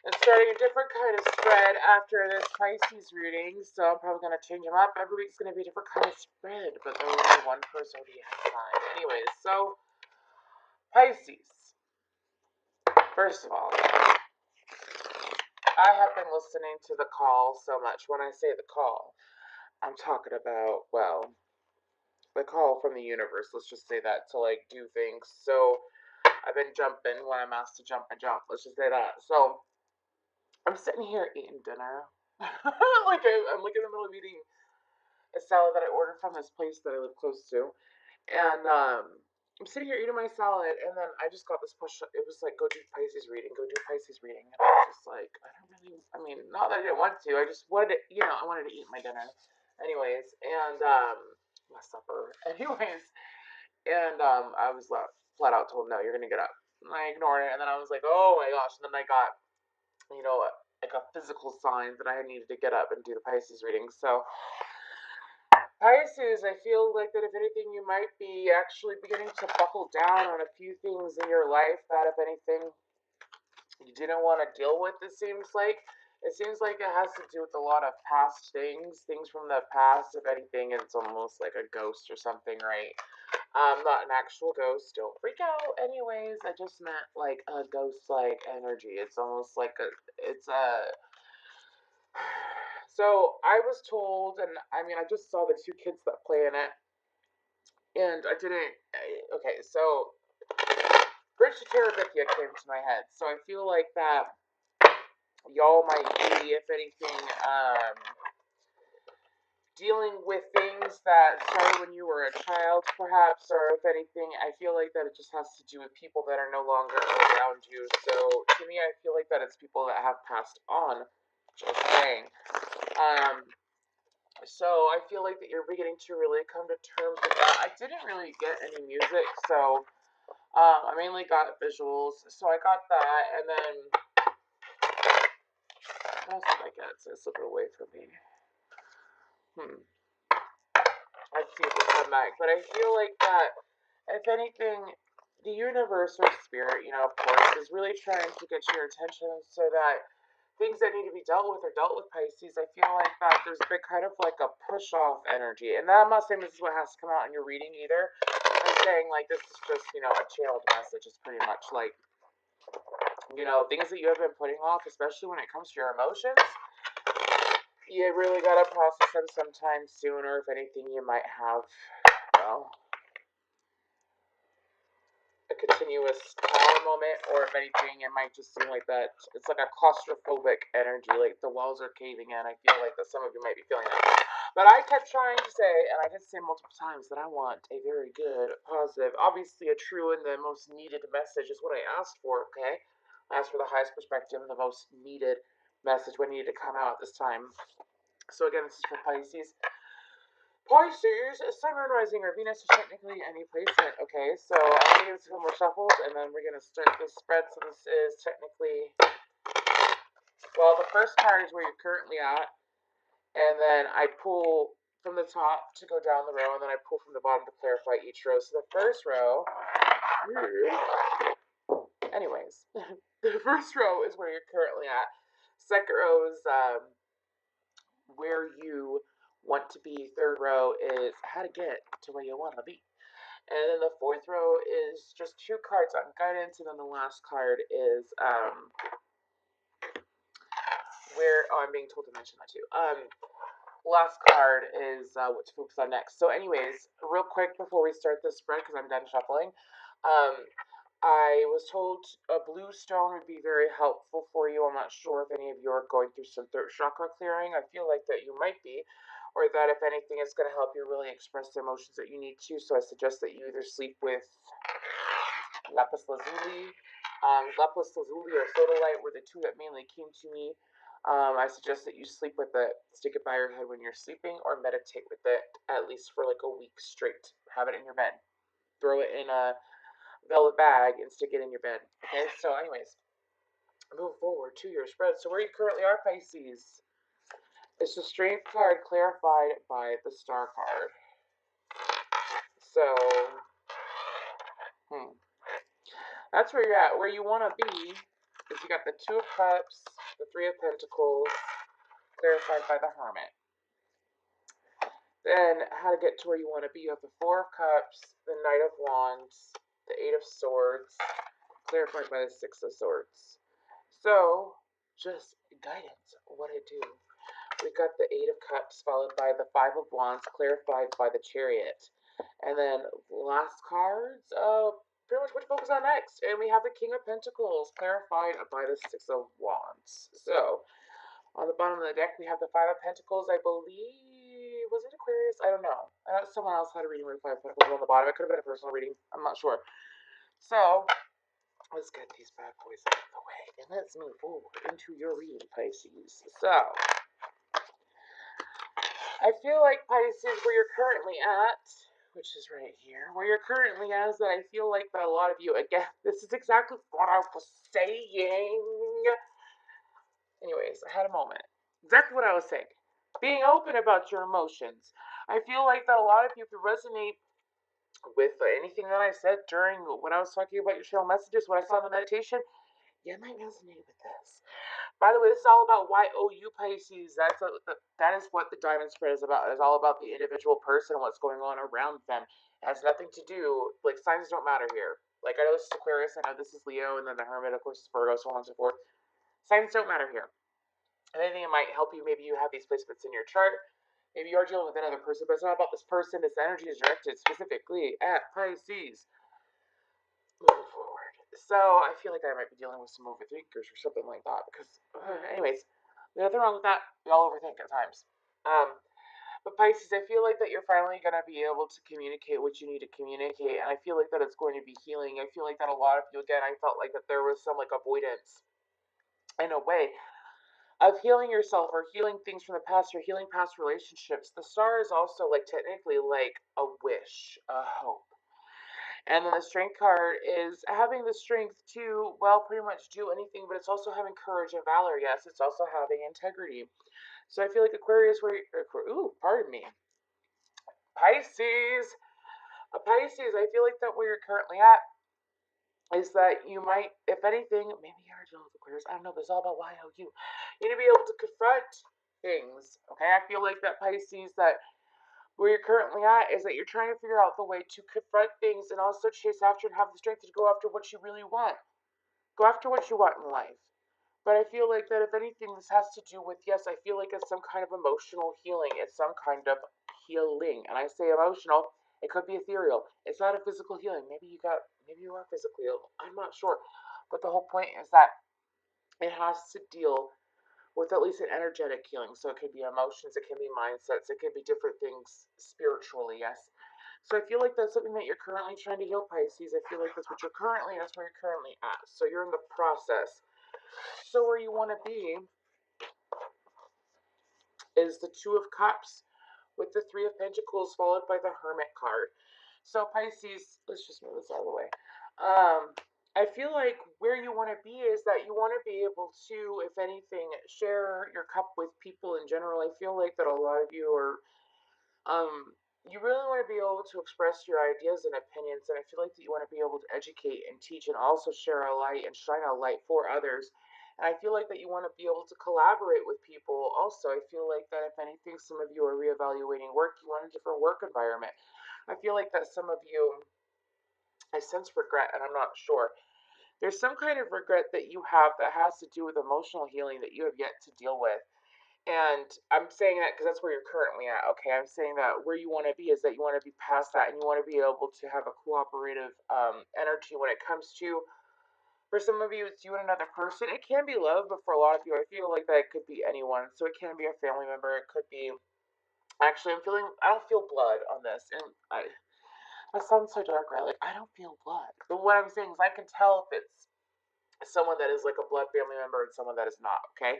I'm starting a different kind of spread after this Pisces reading, so I'm probably going to change them up. Every week's going to be a different kind of spread, but there will be one per zodiac sign. Anyways, so Pisces. First of all, I have been listening to the call so much. When I say the call, I'm talking about, well, the call from the universe. Let's just say that to like do things. So I've been jumping when I'm asked to jump, I jump. Let's just say that. So I'm sitting here eating dinner. Like I'm like in the middle of eating a salad that I ordered from this place that I live close to, and I'm sitting here eating my salad, and then I just got this push. It was like, go do Pisces reading, go do Pisces reading, and I was just like, I don't really. I mean, not that I didn't want to. I just wanted to, I wanted to eat my dinner, anyways, and my supper, anyways, and I was flat out told no, you're gonna get up. And I ignored it, and then I was like, oh my gosh, and then I got like a physical sign that I needed to get up and do the Pisces reading. So, Pisces, I feel like that if anything, you might be actually beginning to buckle down on a few things in your life that, if anything, you didn't want to deal with, it seems like. It seems like it has to do with a lot of past things from the past. If anything, it's almost like a ghost or something, right? Not an actual ghost. Don't freak out. Anyways, I just meant like a ghost-like energy. It's almost like it's a. So I was told, and I mean, I just saw the two kids that play in it, and I didn't. Okay, so Bridge to Terabithia came to my head. So I feel like that y'all might be, if anything, dealing with things that started when you were a child, perhaps, or if anything, I feel like that it just has to do with people that are no longer around you. So to me, I feel like that it's people that have passed on. Just saying. So I feel like that you're beginning to really come to terms with that. I didn't really get any music, so I mainly got visuals. So I got that, and then what else did I get? So slip it away from me. Let's see if we come back. But I feel like that, if anything, the universe or spirit, of course, is really trying to get your attention so that things that need to be dealt with are dealt with, Pisces. I feel like that there's been kind of like a push-off energy. And I'm not saying this is what has to come out in your reading either. I'm saying like this is just, a channeled message. It's pretty much like, things that you have been putting off, especially when it comes to your emotions. You really gotta process them sometime soon, or if anything, you might have, a continuous tower moment, or if anything, it might just seem like that. It's like a claustrophobic energy, like the walls are caving in. I feel like that some of you might be feeling that. But I kept trying to say, and I did say multiple times, that I want a very good, positive, obviously a true and the most needed message is what I asked for, okay? I asked for the highest perspective and the most needed message, what needed to come out at this time. So again, this is for Pisces. Pisces, Sun, Moon, Rising, or Venus is technically any placement. Okay, so I'm going to give this a couple more shuffles, and then we're going to start this spread. So this is technically, well, the first card is where you're currently at, and then I pull from the top to go down the row, and then I pull from the bottom to clarify each row. So the first row, anyways, the first row is where you're currently at. Second row is where you want to be. Third row is how to get to where you want to be. And then the fourth row is just two cards on guidance, and then the last card is where I'm being told to mention that too. Last card is what to focus on next. So anyways, real quick before we start this spread, because I'm done shuffling, I was told a blue stone would be very helpful for you. I'm not sure if any of you are going through some throat chakra clearing. I feel like that you might be, or that if anything, it's going to help you really express the emotions that you need to. So I suggest that you either sleep with lapis lazuli. Lapis lazuli or sodalite were the two that mainly came to me. I suggest that you sleep with it, stick it by your head when you're sleeping, or meditate with it at least for like a week straight. Have it in your bed. Throw it in a velvet bag and stick it in your bed. Okay, so anyways, move forward to your spread. So where you currently are, Pisces, it's the Strength card clarified by the Star card. So, that's where you're at. Where you want to be is you got the Two of Cups, the Three of Pentacles, clarified by the Hermit. Then how to get to where you want to be. You have the Four of Cups, the Knight of Wands, the Eight of Swords, clarified by the Six of Swords. So, just guidance, what I do. We got the Eight of Cups followed by the Five of Wands, clarified by the Chariot. And then last cards, pretty much what to focus on next. And we have the King of Pentacles, clarified by the Six of Wands. So, on the bottom of the deck, we have the Five of Pentacles, I believe. Was it Aquarius? I don't know. Someone else had a reading with Five of Pentacles on the bottom. It could have been a personal reading. I'm not sure. So, let's get these bad boys out of the way. And let's move forward into your reading, Pisces. So, I feel like, Pisces, where you're currently at, which is right here, where you're currently at is that I feel like that a lot of you, again, this is exactly what I was saying. Anyways, I had a moment. Exactly what I was saying. Being open about your emotions. I feel like that a lot of you can resonate with anything that I said during when I was talking about your channel messages, what I saw in the meditation. You might resonate with this. By the way, this is all about YOU, Pisces. That is what the diamond spread is about. It's all about the individual person and what's going on around them. It has nothing to do, like, signs don't matter here. Like, I know this is Aquarius, I know this is Leo, and then the Hermit, of course, is Virgo, so on and so forth. Signs don't matter here. If anything, it might help you. Maybe you have these placements in your chart. Maybe you are dealing with another person, but it's not about this person. This energy is directed specifically at Pisces. Moving forward. So I feel like I might be dealing with some overthinkers or something like that. Because, anyways, there's nothing wrong with that. We all overthink at times. But Pisces, I feel like that you're finally going to be able to communicate what you need to communicate. And I feel like that it's going to be healing. I feel like that a lot of you, again, I felt like that there was some, like, avoidance in a way of healing yourself or healing things from the past or healing past relationships. The star is also, like, technically like a wish, a hope. And then the strength card is having the strength to, well, pretty much do anything, but it's also having courage and valor. Yes, it's also having integrity. So I feel like Aquarius, pardon me. Pisces. Pisces, I feel like that where you're currently at is that you might, if anything, maybe you are dealing with Aquarius. I don't know, but it's all about YOU. You need to be able to confront things. Okay, I feel like that Pisces, that where you're currently at is that you're trying to figure out the way to confront things and also chase after and have the strength to go after what you really want. Go after what you want in life. But I feel like that if anything, this has to do with, yes, I feel like it's some kind of emotional healing. It's some kind of healing. And I say emotional, it could be ethereal. It's not a physical healing. Maybe you are physically ill. I'm not sure. But the whole point is that it has to deal with at least an energetic healing. So it could be emotions, it can be mindsets, it could be different things spiritually, yes. So I feel like that's something that you're currently trying to heal, Pisces. I feel like that's where you're currently at. So you're in the process. So where you want to be is the Two of Cups with the Three of Pentacles followed by the Hermit card. So Pisces, let's just move this out of the way. I feel like where you want to be is that you want to be able to, if anything, share your cup with people in general. I feel like that a lot of you are, you really want to be able to express your ideas and opinions, and I feel like that you want to be able to educate and teach and also share a light and shine a light for others. And I feel like that you want to be able to collaborate with people also. I feel like that if anything, some of you are reevaluating work, you want a different work environment. I feel like that some of you, I sense regret, and I'm not sure. There's some kind of regret that you have that has to do with emotional healing that you have yet to deal with. And I'm saying that because that's where you're currently at, okay? I'm saying that where you want to be is that you want to be past that and you want to be able to have a cooperative energy when it comes to, for some of you, it's you and another person. It can be love, but for a lot of you, I feel like that it could be anyone. So it can be a family member. It could be, actually, I don't feel blood on this. And that sounds so dark, right? Like, I don't feel blood. But what I'm saying is I can tell if it's someone that is like a blood family member and someone that is not, okay?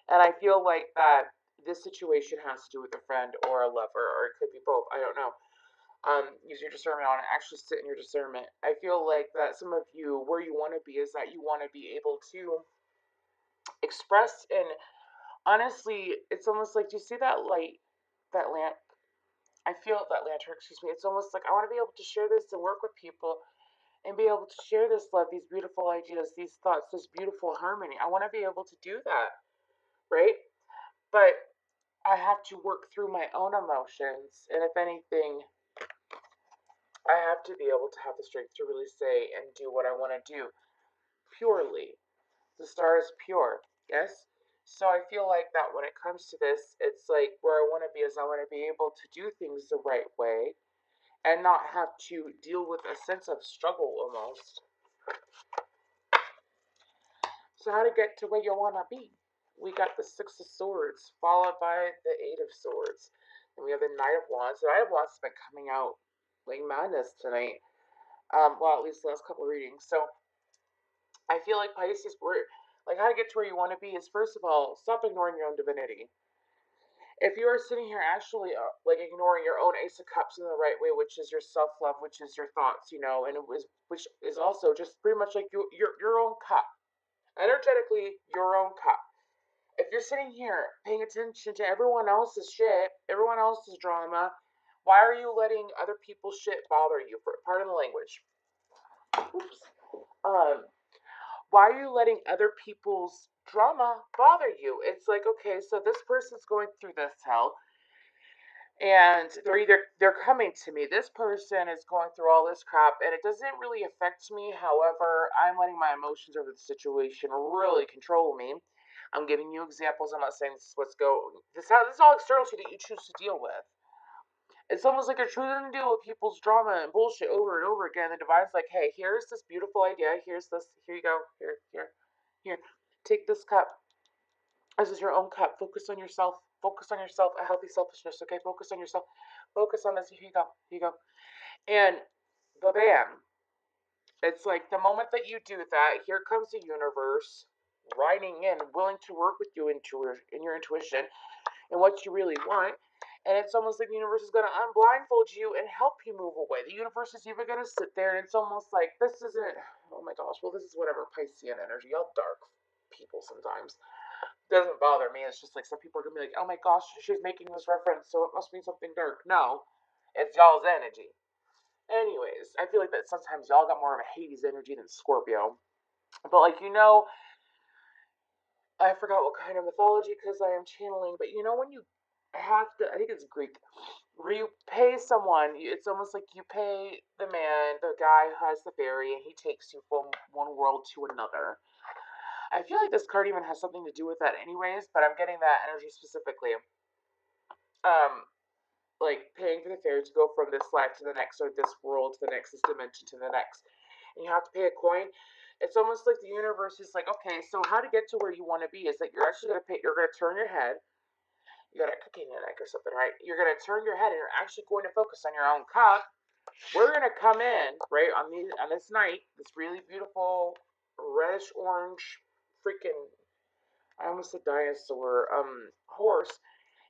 And I feel like that this situation has to do with a friend or a lover, or it could be both. I don't know. Use your discernment on it. Actually sit in your discernment. I feel like that some of you, where you want to be is that you want to be able to express, and honestly, it's almost like, do you see that light, that lamp? I feel that lantern, excuse me. It's almost like I want to be able to share this and work with people and be able to share this love, these beautiful ideas, these thoughts, this beautiful harmony. I want to be able to do that, right? But I have to work through my own emotions, and if anything, I have to be able to have the strength to really say and do what I want to do purely. The star is pure, yes? So I feel like that when it comes to this, it's like where I want to be is I want to be able to do things the right way and not have to deal with a sense of struggle almost. So how to get to where you want to be? We got the Six of Swords, followed by the Eight of Swords. And we have the Knight of Wands. The Knight of Wands has been coming out like madness tonight. Well, at least the last couple of readings. So I feel like Pisces, like how to get to where you want to be is first of all, stop ignoring your own divinity. If you are sitting here actually like ignoring your own Ace of Cups in the right way, which is your self love, which is your thoughts, and which is also just pretty much like your own cup, energetically your own cup. If you're sitting here paying attention to everyone else's shit, everyone else's drama, why are you letting other people's shit bother you? Pardon the language. Oops. Why are you letting other people's drama bother you? It's like, okay, so this person's going through this hell, and they're coming to me. This person is going through all this crap, and it doesn't really affect me. However, I'm letting my emotions over the situation really control me. I'm giving you examples. I'm not saying this is what's going. This is all externality that you choose to deal with. It's almost like you're choosing to deal with people's drama and bullshit over and over again. The divine's like, hey, here's this beautiful idea. Here's this. Here you go. Here. Take this cup. This is your own cup. Focus on yourself. Focus on yourself. A healthy selfishness. Okay. Focus on yourself. Focus on this. Here you go. Here you go. And bam. It's like the moment that you do that, here comes the universe riding in, willing to work with you in your intuition and what you really want. And it's almost like the universe is going to unblindfold you and help you move away. The universe is even going to sit there, and it's almost like this isn't, oh my gosh, well, this is whatever Piscean energy. Y'all dark people sometimes. It doesn't bother me. It's just like some people are going to be like, oh my gosh, she's making this reference, so it must mean something dark. No, it's y'all's energy. Anyways, I feel like that sometimes y'all got more of a Hades energy than Scorpio. But like, I forgot what kind of mythology because I am channeling, but when you have to, I think it's Greek, where you pay someone, it's almost like you pay the man, the guy who has the ferry, and he takes you from one world to another. I feel like this card even has something to do with that anyways, but I'm getting that energy specifically. Like paying for the ferry to go from this life to the next, or this world to the next, this dimension to the next. And you have to pay a coin. It's almost like the universe is like, okay, so how to get to where you want to be is that you're actually you're going to turn your head. You got a cookie in your neck or something, right? You're going to turn your head and you're actually going to focus on your own cup. We're going to come in, right, on this night, this really beautiful reddish orange freaking, I almost said dinosaur, horse.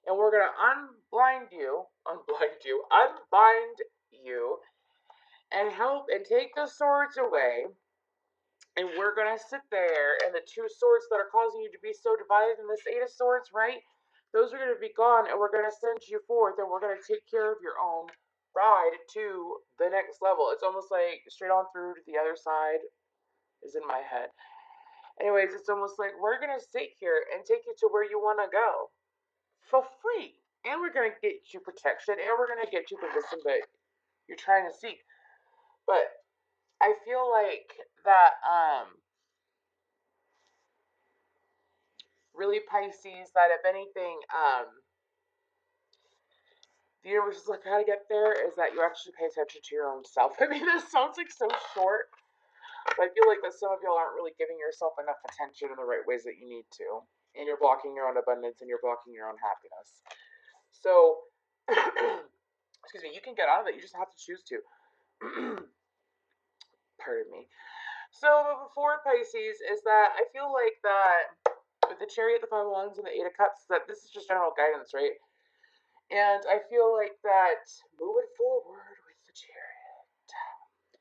And we're going to unbind you, and help and take the swords away. And we're going to sit there, and the two swords that are causing you to be so divided in this Eight of Swords, right? Those are going to be gone, and we're going to send you forth, and we're going to take care of your own ride to the next level. It's almost like straight on through to the other side is in my head. Anyways, it's almost like we're going to sit here and take you to where you want to go for free. And we're going to get you protection, and we're going to get you the wisdom that you're trying to seek. But I feel like that, really Pisces, that if anything, the universe is like how to get there is that you actually pay attention to your own self. I mean, this sounds like so short, but I feel like that some of y'all aren't really giving yourself enough attention in the right ways that you need to. And you're blocking your own abundance and you're blocking your own happiness. So, excuse me, you can get out of it. You just have to choose to. Pardon me. So, before Pisces is that I feel like that with the Chariot, the Five of Wands, and the Eight of Cups, that this is just general guidance, right? And I feel like that moving forward with the Chariot.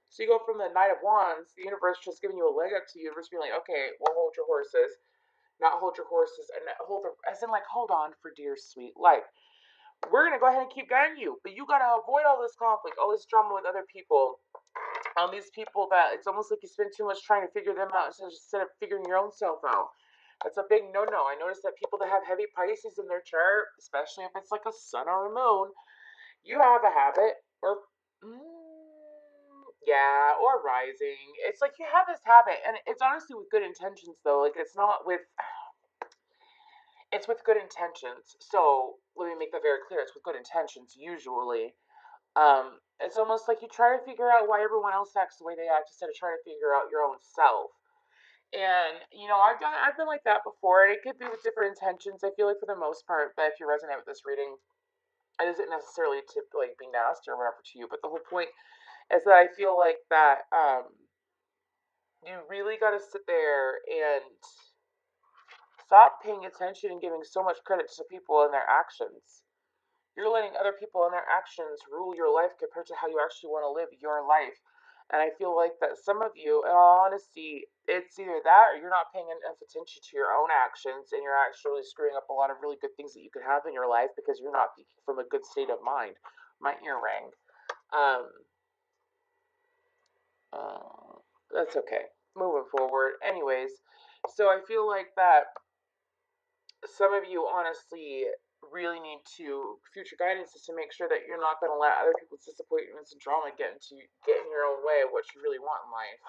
So you go from the Knight of Wands, the universe just giving you a leg up to the universe being like, okay, well, hold your horses. Not hold your horses, and as in like, hold on for dear sweet life. We're going to go ahead and keep guiding you, but you got to avoid all this conflict, all this drama with other people. on these people that it's almost like you spend too much trying to figure them out instead of figuring your own self out. That's a big no-no. I noticed that people that have heavy Pisces in their chart, especially if it's like a sun or a moon, you have a habit, or yeah, or rising. It's like you have this habit, and it's honestly with good intentions though. Like it's with good intentions. So let me make that very clear. It's with good intentions usually. It's almost like you try to figure out why everyone else acts the way they act instead of trying to figure out your own self. And I've been like that before, and it could be with different intentions. I feel like for the most part, but if you resonate with this reading, it isn't necessarily to like be nasty or whatever to you. But the whole point is that I feel like that you really got to sit there and stop paying attention and giving so much credit to people and their actions. You're letting other people and their actions rule your life compared to how you actually want to live your life. And I feel like that some of you, in all honesty, it's either that or you're not paying enough attention to your own actions and you're actually screwing up a lot of really good things that you could have in your life because you're not thinking from a good state of mind. My ear rang. Um, that's okay. Moving forward. Anyways, so I feel like that some of you honestly really need to future guidance is to make sure that you're not going to let other people's disappointments and drama get in your own way of what you really want in life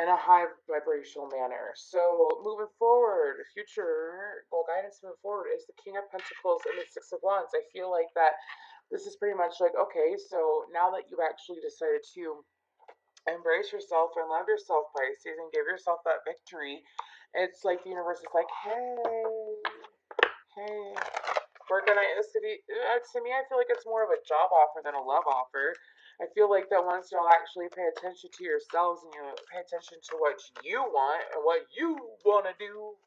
in a high vibrational manner. So moving forward, future goal guidance moving forward is the King of Pentacles and the Six of Wands. I feel like that this is pretty much like, okay, so now that you've actually decided to embrace yourself and love yourself, Pisces, and give yourself that victory, it's like the universe is like, hey, we're gonna. To me, I feel like it's more of a job offer than a love offer. I feel like that once you'll actually pay attention to yourselves and you pay attention to what you want and what you want to do,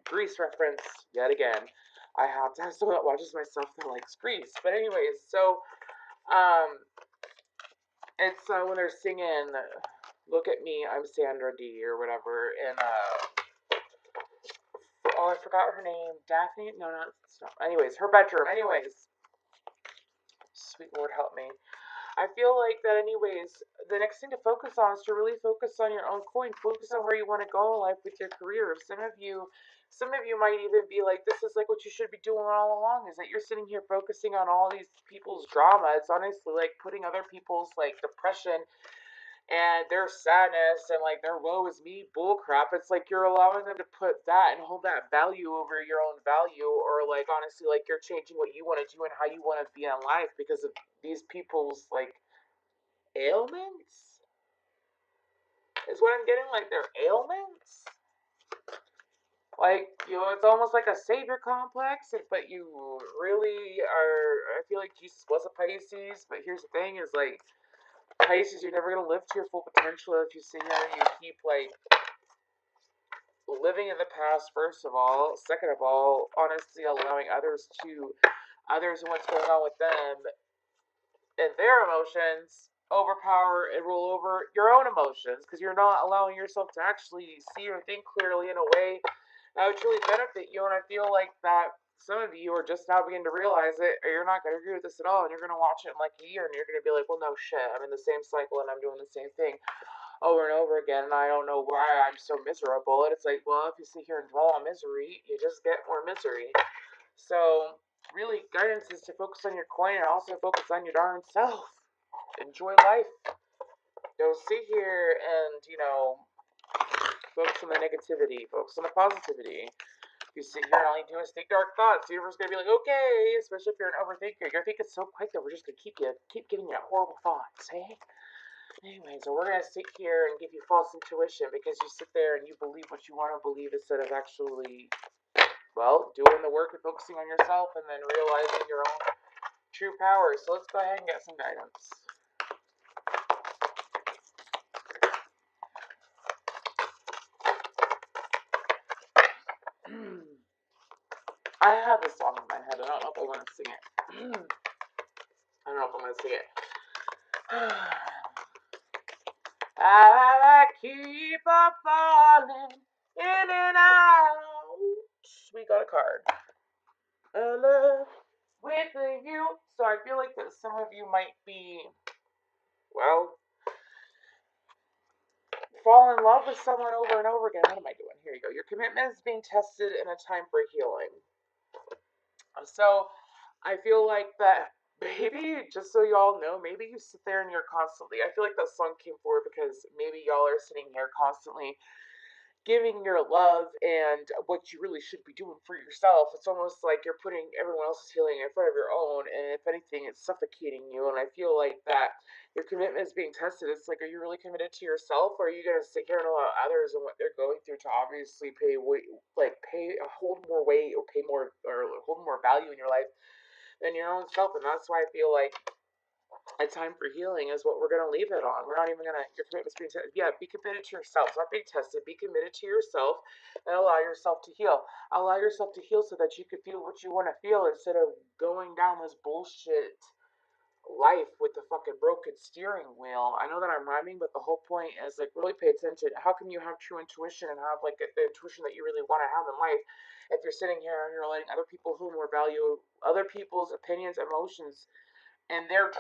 Grease reference yet again. I have to have someone that watches my stuff that likes Grease. But anyways, so it's when they're singing "Look at Me, I'm Sandra D" or whatever, and oh, I forgot her name. Daphne? No, not. Anyways, her bedroom. Anyways, sweet Lord help me. I feel like that anyways, the next thing to focus on is to really focus on your own coin. Focus on where you want to go in life with your career. Some of you might even be like, this is like what you should be doing all along, is that you're sitting here focusing on all these people's drama. It's honestly like putting other people's like depression and their sadness and like their woe is me bullcrap. It's like you're allowing them to put that and hold that value over your own value, or like honestly, like you're changing what you want to do and how you want to be in life because of these people's like ailments. Is what I'm getting, like their ailments. Like, it's almost like a savior complex, but you really are. I feel like Jesus was a Pisces, but here's the thing: is like Pisces, you're never gonna live to your full potential if you sit here and you keep like living in the past. First of all, second of all, honestly, allowing others and what's going on with them and their emotions overpower and rule over your own emotions because you're not allowing yourself to actually see or think clearly in a way that would truly benefit you. And I feel like that some of you are just now beginning to realize it, or you're not going to agree with this at all, and you're going to watch it in like a year, and you're going to be like, well, no shit, I'm in the same cycle, and I'm doing the same thing over and over again, and I don't know why I'm so miserable. And it's like, well, if you sit here and dwell on misery, you just get more misery. So, really, guidance is to focus on your coin and also focus on your darn self. Enjoy life. Don't sit here and, focus on the negativity, focus on the positivity. You sit here and all you do is think dark thoughts. The universe is gonna be like, okay, especially if you're an overthinker. You're thinking so quick that we're just gonna keep giving you horrible thoughts, hey? Anyways, so we're gonna sit here and give you false intuition because you sit there and you believe what you want to believe instead of actually, well, doing the work and focusing on yourself and then realizing your own true power. So let's go ahead and get some guidance. I have this song in my head. I don't know if I want to sing it. I don't know if I'm going to sing it. I keep on falling in and out. We got a card. I love with you. So I feel like that some of you might be, well, fall in love with someone over and over again. What am I doing? Here you go. Your commitment is being tested in a time for healing. So I feel like that maybe, just so y'all know, maybe you sit there and you're constantly, I feel like that song came forward because maybe y'all are sitting here constantly giving your love and what you really should be doing for yourself. It's almost like you're putting everyone else's healing in front of your own, and if anything, it's suffocating you. And I feel like that your commitment is being tested. It's like, are you really committed to yourself, or are you gonna sit here and allow others and what they're going through to obviously pay weight, like hold more weight, or pay more, or hold more value in your life than your own self? And that's why I feel like a time for healing is what we're going to leave it on. We're not even going to, your commitment's being tested. Yeah, be committed to yourself. It's not being tested. Be committed to yourself and allow yourself to heal. Allow yourself to heal so that you can feel what you want to feel instead of going down this bullshit life with the fucking broken steering wheel. I know that I'm rhyming, but the whole point is like, really pay attention. How can you have true intuition and have like the intuition that you really want to have in life if you're sitting here and you're letting other people who more value other people's opinions, emotions, and their